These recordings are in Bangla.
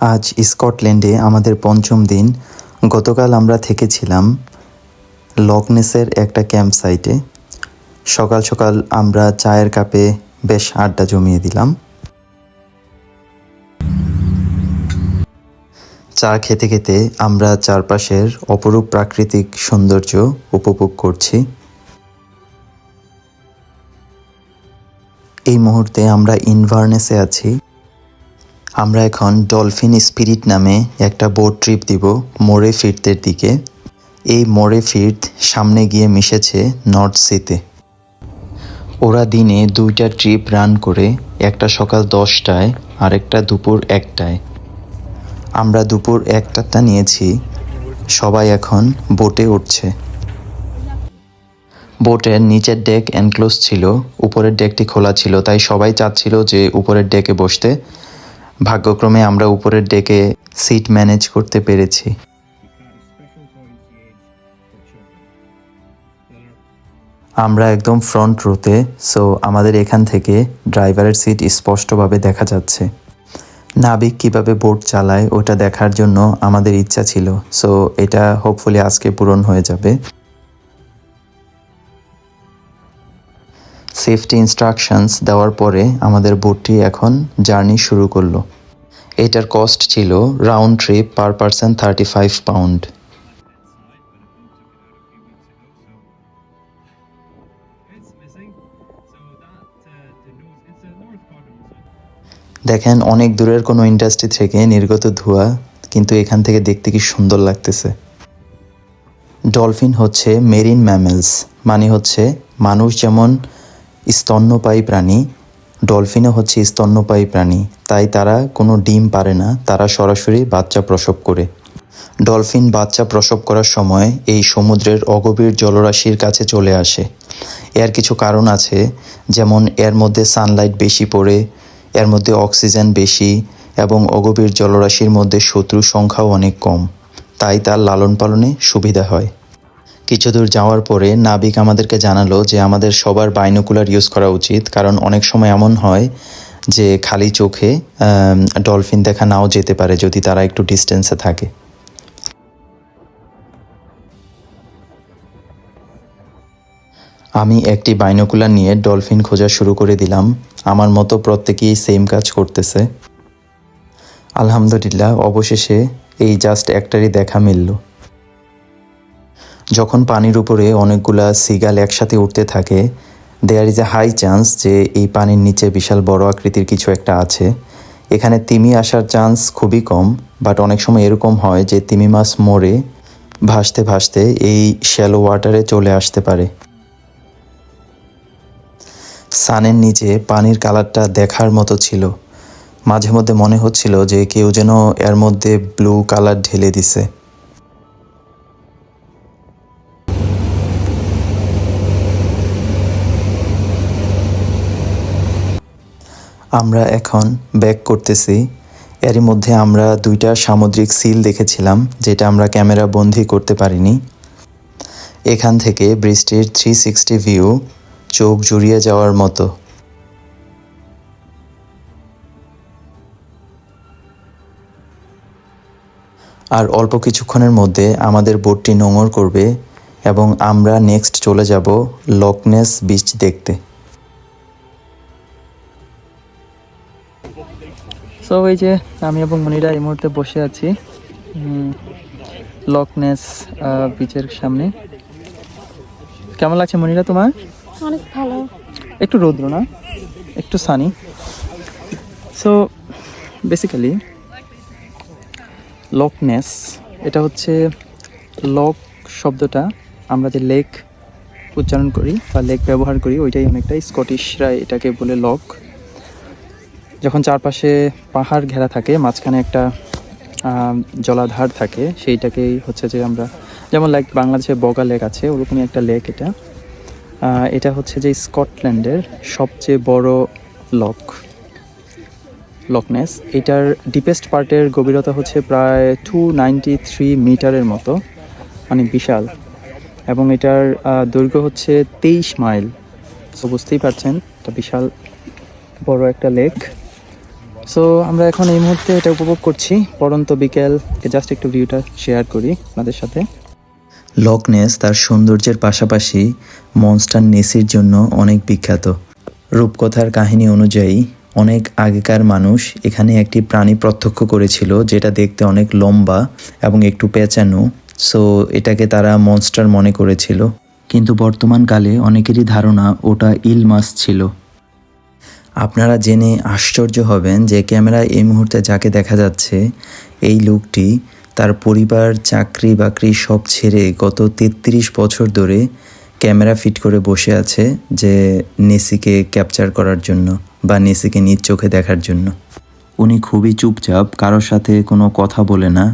আজ স্কটল্যান্ডে আমাদের পঞ্চম দিন। গতকাল আমরা থেকেছিলাম লকনেসের একটা ক্যাম্প সাইটে। সকাল সকাল আমরা চায়ের কাপে বেশ আড্ডা জমিয়ে দিলাম। চা খেতে খেতে আমরা চারপাশের অপরূপ প্রাকৃতিক সৌন্দর্য উপভোগ করছি। এই মুহূর্তে আমরা ইনভারনেসে আছি। আমরা এখন ডলফিন স্পিরিট নামে একটা বোট ট্রিপ দিব মোরে ফিরতের দিকে। এই মোরে ফির্থ সামনে গিয়ে মিশেছে নর্থ সিতে। ওরা দিনে 2টা ট্রিপ রান করে, একটা সকাল 10টায় আর একটা দুপুর 1টায়। আমরা দুপুর 1টাটা নিয়েছি। সবাই এখন বোটে উঠছে। বোটের নিচের ডেক এনক্লোজ ছিল, উপরের ডেকটি খোলা ছিল, তাই সবাই চাচ্ছিল যে উপরের ডেকে বসতে। ভাগ্যক্রমে আমরা উপরের ডেকে সিট ম্যানেজ করতে পেরেছি। আমরা একদম ফ্রন্ট রোতে, সো আমাদের এখান থেকে ড্রাইভারের সিট স্পষ্টভাবে দেখা যাচ্ছে। নাবিক কিভাবে বোট চালায় ওটা দেখার জন্য আমাদের ইচ্ছা ছিল, সো এটা হোপফুলি আজকে পূরণ হয়ে যাবে। সেফটি ইনস্ট্রাকশনস দেওয়ার পরে আমাদের বোটটি এখন জার্নি শুরু করলো। এটার কস্ট ছিল round trip per person 35 pound. দেখেন অনেক দূরের কোনো ইন্ডাস্ট্রি থেকে নির্গত ধোঁয়া, কিন্তু এখান থেকে দেখতে কি সুন্দর লাগতেছে। ডলফিন হচ্ছে মেরিন ম্যামেলস, মানে হচ্ছে মানুষ যেমন স্তন্যপায়ী প্রাণী, ডলফিনও হচ্ছে স্তন্যপায়ী প্রাণী। তাই তারা কোনো ডিম পারে না, তারা সরাসরি বাচ্চা প্রসব করে। ডলফিন বাচ্চা প্রসব করার সময় এই সমুদ্রের অগভীর জলরাশির কাছে চলে আসে। এর কিছু কারণ আছে, যেমন এর মধ্যে সানলাইট বেশি পড়ে, এর মধ্যে অক্সিজেন বেশি, এবং অগভীর জলরাশির মধ্যে শত্রু সংখ্যাও অনেক কম, তাই তার লালন পালনে সুবিধা হয়। কিছু দূর যাওয়ার পরে নাবিক আমাদেরকে জানালো যে আমাদের সবার বাইনোকুলার ইউজ করা উচিত, কারণ অনেক সময় এমন হয় যে খালি চোখে ডলফিন দেখা নাও যেতে পারে যদি তারা একটু ডিস্টেন্সে থাকে। আমি একটি বাইনোকুলার নিয়ে ডলফিন খোঁজা শুরু করে দিলাম। আমার মতো প্রত্যেকেই সেম কাজ করতেছে। আলহামদুলিল্লাহ, অবশেষে এই জাস্ট একটারই দেখা মিলল। যখন পানির উপরে অনেকগুলা সিগাল একসাথে উঠতে থাকে, there is a high chance যে এই পানির নিচে বিশাল বড় আকৃতির কিছু একটা আছে। এখানে তিমি আসার চান্স খুবই কম, বাট অনেক সময় এরকম হয় যে তিমি মাছ মরে ভাসতে ভাসতে এই শ্যালো ওয়াটারে চলে আসতে পারে। সানের নিচে পানির কালারটা দেখার মতো ছিল। মাঝে মধ্যে মনে হচ্ছিল যে কেউ যেন এর মধ্যে ব্লু কালার ঢেলে দিছে। আমরা এখন ব্যাক করতেছি। এরই মধ্যে আমরা 2টা সামুদ্রিক সিল দেখেছিলাম, যেটা আমরা ক্যামেরা বন্দি করতে পারিনি। এখান থেকে বৃষ্টির 360 ভিউ চোখ জুড়িয়ে যাওয়ার মতো। আর অল্প কিছুক্ষণের মধ্যে আমাদের বোটটি নোঙর করবে এবং আমরা নেক্সট চলে যাব লকনেস বিচ দেখতে। সো এই যে আমি এবং মনিরা এই মুহূর্তে বসে আছি লকনেস বিচের সামনে। কেমন লাগছে মনিরা তোমার? অনেক ভালো। একটু রৌদ্র না, একটু সানি। সো বেসিক্যালি লকনেস, এটা হচ্ছে লক শব্দটা আমরা যে লেক উচ্চারণ করি বা লেক ব্যবহার করি, ওইটাই অনেকটাই স্কটিশরা এটাকে বলে লক। যখন চারপাশে পাহাড় ঘেরা থাকে, মাঝখানে একটা জলাধার থাকে, সেইটাকেই হচ্ছে যে আমরা, যেমন লাইক বাংলাদেশে বগা লেক আছে, ওরকমই একটা লেক এটা। এটা হচ্ছে যে স্কটল্যান্ডের সবচেয়ে বড় লকনেস। এটার ডিপেস্ট পার্টের গভীরতা হচ্ছে প্রায় 293 মিটারের মতো, মানে বিশাল। এবং এটার দৈর্ঘ্য হচ্ছে 23 মাইল। সো বুঝতেই পারছেন এটা বিশাল বড় একটা লেক। সো আমরা এখন এই মুহূর্তে এটা উপভোগ করছি, পড়ন্ত বিকেল। জাস্ট একটু ভিউটা শেয়ার করি আপনাদের সাথে। লক নেস তার সৌন্দর্যের পাশাপাশি মনস্টার নেসির জন্য অনেক বিখ্যাত। রূপকথার কাহিনী অনুযায়ী অনেক আগেকার মানুষ এখানে একটি প্রাণী প্রত্যক্ষ করেছিল যেটা দেখতে অনেক লম্বা এবং একটু পেঁচানো, সো এটাকে তারা মনস্টার মনে করেছিল। কিন্তু বর্তমানকালে অনেকেরই ধারণা ওটা ইল মাছ ছিল। আপনারা জেনে আশ্চর্য হবেন যে ক্যামেরায় এই মুহূর্তে যাকে দেখা যাচ্ছে এই লোকটি তার পরিবার, চাকরি বাকরি সব ছেড়ে গত 33 বছর ধরে ক্যামেরা ফিট করে বসে আছে যে নেসিকে ক্যাপচার করার জন্য বা নেসিকে নিজ চোখে দেখার জন্য। উনি খুবই চুপচাপ, কারোর সাথে কোনো কথা বলে না,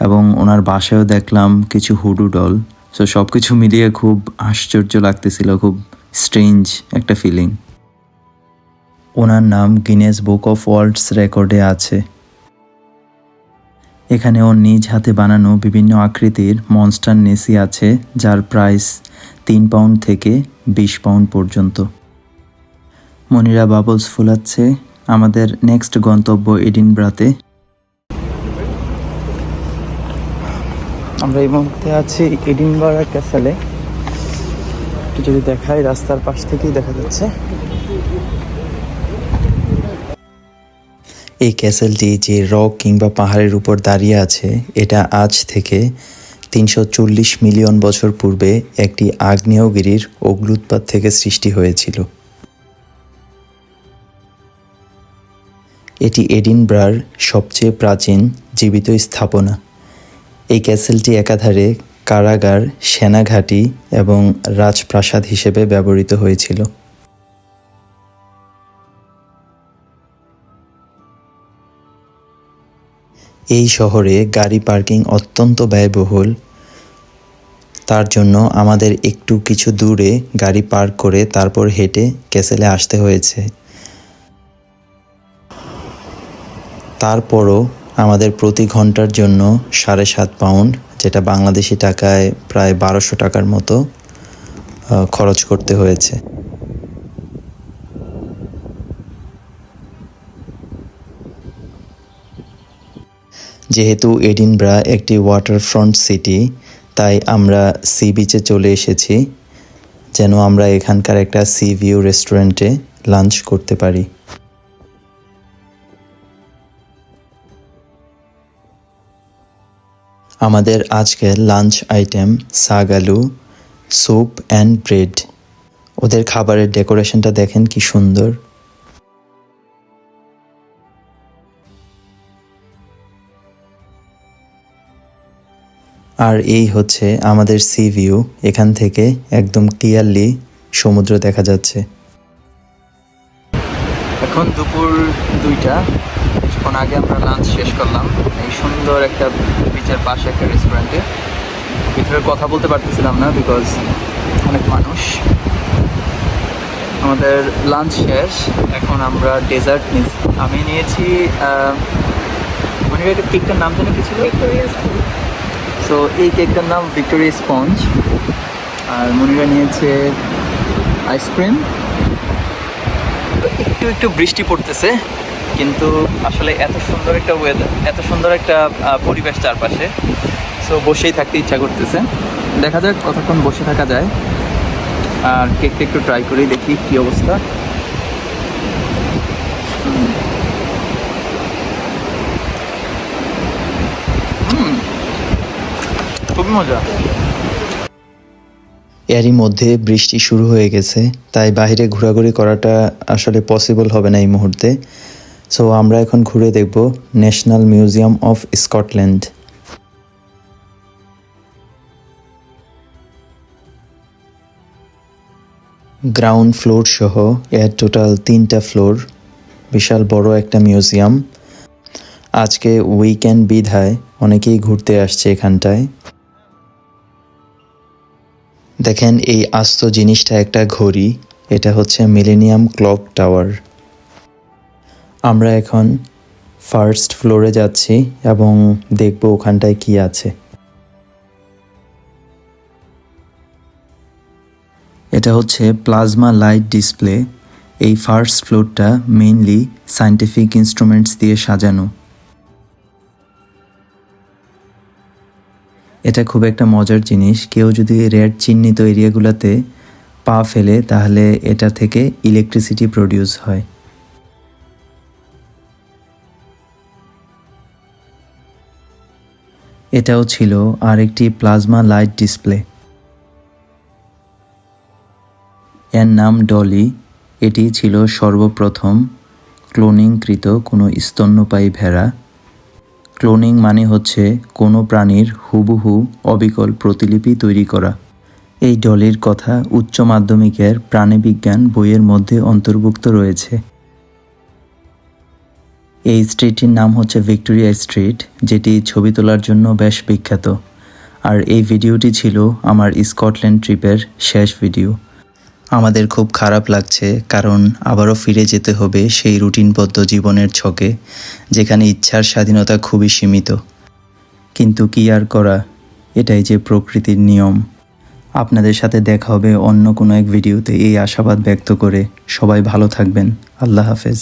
এবং ওনার বাসায়ও দেখলাম কিছু হুডু ডল। সো সব কিছু মিলিয়ে খুব আশ্চর্য লাগতেছিল, খুব স্ট্রেঞ্জ একটা ফিলিং। ওনার নাম গিনেস বুক অফ ওয়ার্ল্ডস রেকর্ডে আছে। এখানে ওর নিজ হাতে বানানো বিভিন্ন আকৃতির মনস্টার নেসি আছে, যার প্রাইস 3 পাউন্ড থেকে 20 পাউন্ড পর্যন্ত। মনিরা বাবলস ফুলাচ্ছে। আমাদের নেক্সট গন্তব্য এডিনব্রাতে। আমরা এই মুহূর্তে আছি এডিনবরা ক্যাসেলে। একটু যদি দেখাই, রাস্তার পাশ থেকেই দেখা যাচ্ছে। এই ক্যাসেলটি যে রক কিংবা পাহাড়ের উপর দাঁড়িয়ে আছে, এটা আজ থেকে 340 মিলিয়ন বছর পূর্বে একটি আগ্নেয়গিরির অগ্ন্যুৎপাত থেকে সৃষ্টি হয়েছিল। এটি এডিনব্রার সবচেয়ে প্রাচীন জীবিত স্থাপনা। এই ক্যাসেলটি একাধারে কারাগার, সেনাঘাঁটি এবং রাজপ্রাসাদ হিসেবে ব্যবহৃত হয়েছিল। এই শহরে গাড়ি পার্কিং অত্যন্ত ব্যয়বহুল, তার জন্য আমাদের একটু কিছু দূরে গাড়ি পার্ক করে তারপর হেঁটে ক্যাসেলে আসতে হয়েছে। তারপরও আমাদের প্রতি ঘন্টার জন্য 7.5 পাউন্ড, যেটা বাংলাদেশি টাকায় প্রায় 1200 টাকার মতো খরচ করতে হয়েছে। যেহেতু এডিনব্রা একটি ওয়াটারফ্রন্ট সিটি, তাই আমরা সি বিচে চলে এসেছি যেন আমরা এখানকার একটা সি ভিউ রেস্টুরেন্টে লাঞ্চ করতে পারি। আমাদের আজকের লাঞ্চ আইটেম সাগালু, স্যুপ অ্যান্ড ব্রেড। ওদের খাবারের ডেকোরেশনটা দেখেন কি সুন্দর। আর এই হচ্ছে আমাদের সি ভিউ। এখান থেকে একদম ক্লিয়ারলি সমুদ্র দেখা যাচ্ছে। এখন দুপুর 2টা। কিছুক্ষণ আগে আমরা লাঞ্চ শেষ করলাম এই সুন্দর একটা বিচের পাশে একটা রেস্টুরেন্টে। ভিতরে কথা বলতে পারতেছিলাম না বিকজ অনেক মানুষ। আমাদের লাঞ্চ শেষ, এখন আমরা ডেজার্ট নিয়েছি। আমি নিয়েছি মনিরা, কেকটার নাম জানি কি ছিল? সো এই কেকটার নাম ভিক্টোরিয়া স্পঞ্জ। আর মনিরা নিয়েছে আইসক্রিম। একটু একটু বৃষ্টি পড়তেছে, কিন্তু আসলে এত সুন্দর একটা ওয়েদার, এত সুন্দর একটা পরিবেশ চারপাশে, সো বসেই থাকতে ইচ্ছা করতেছে। দেখা যাক কতক্ষণ বসে থাকা যায়। আর কেকটা একটু ট্রাই করেই দেখি কী অবস্থা। খুবই মজা। এরই মধ্যে বৃষ্টি শুরু হয়ে গেছে, তাই বাইরে ঘোরাঘুরি করাটা আসলে পসিবল হবে না এই মুহূর্তে। সো আমরা এখন ঘুরে দেখব national museum of Scotland. Ground floor সহ এর টোটাল 3টা ফ্লোর, বিশাল বড় একটা মিউজিয়াম। আজকে উইকেন্ড বিধায় অনেকেই ঘুরতে আসছে এখানটায়। দেখেন এই আস্ত জিনিসটা একটা ঘড়ি, এটা হচ্ছে মিলেনিয়াম ক্লক টাওয়ার। আমরা এখন ফার্স্ট ফ্লোরে যাচ্ছি এবং দেখব ওখানটায় কি আছে। এটা হচ্ছে প্লাজমা লাইট ডিসপ্লে। এই ফার্স্ট ফ্লোরটা মেইনলি সায়েন্টিফিক ইনস্ট্রুমেন্টস দিয়ে সাজানো। এটা খুব একটা মজার জিনিস, কেউ যদি রেড চিহ্নিত এরিয়াগুলোতে পা ফেলে তাহলে এটা থেকে ইলেকট্রিসিটি প্রডিউস হয়। এটাও ছিল আরেকটি প্লাজমা লাইট ডিসপ্লে। এর নাম ডলি। এটি ছিল সর্বপ্রথম ক্লোনিংকৃত কোনো স্তন্যপায়ী ভেড়া। ক্লোনিং মানে হচ্ছে কোনো প্রাণীর হুবহু অবিকল প্রতিলিপি তৈরি করা। এই ডলির কথা উচ্চ মাধ্যমিকের প্রাণীবিজ্ঞান বইয়ের মধ্যে অন্তর্ভুক্ত রয়েছে। এই স্ট্রিটটির নাম হচ্ছে ভিক্টোরিয়া স্ট্রিট, যেটি ছবি তোলার জন্য বেশ বিখ্যাত। আর এই ভিডিওটি ছিল আমার স্কটল্যান্ড ট্রিপের শেষ ভিডিও। আমাদের খুব খারাপ লাগছে, কারণ আবারও ফিরে যেতে হবে সেই রুটিনবদ্ধ জীবনের ছকে, যেখানে ইচ্ছার স্বাধীনতা খুবই সীমিত। কিন্তু কি আর করা, এটাই যে প্রকৃতির নিয়ম। আপনাদের সাথে দেখা হবে অন্য কোনো এক ভিডিওতে, এই আশাবাদ ব্যক্ত করে সবাই ভালো থাকবেন। আল্লাহ হাফেজ।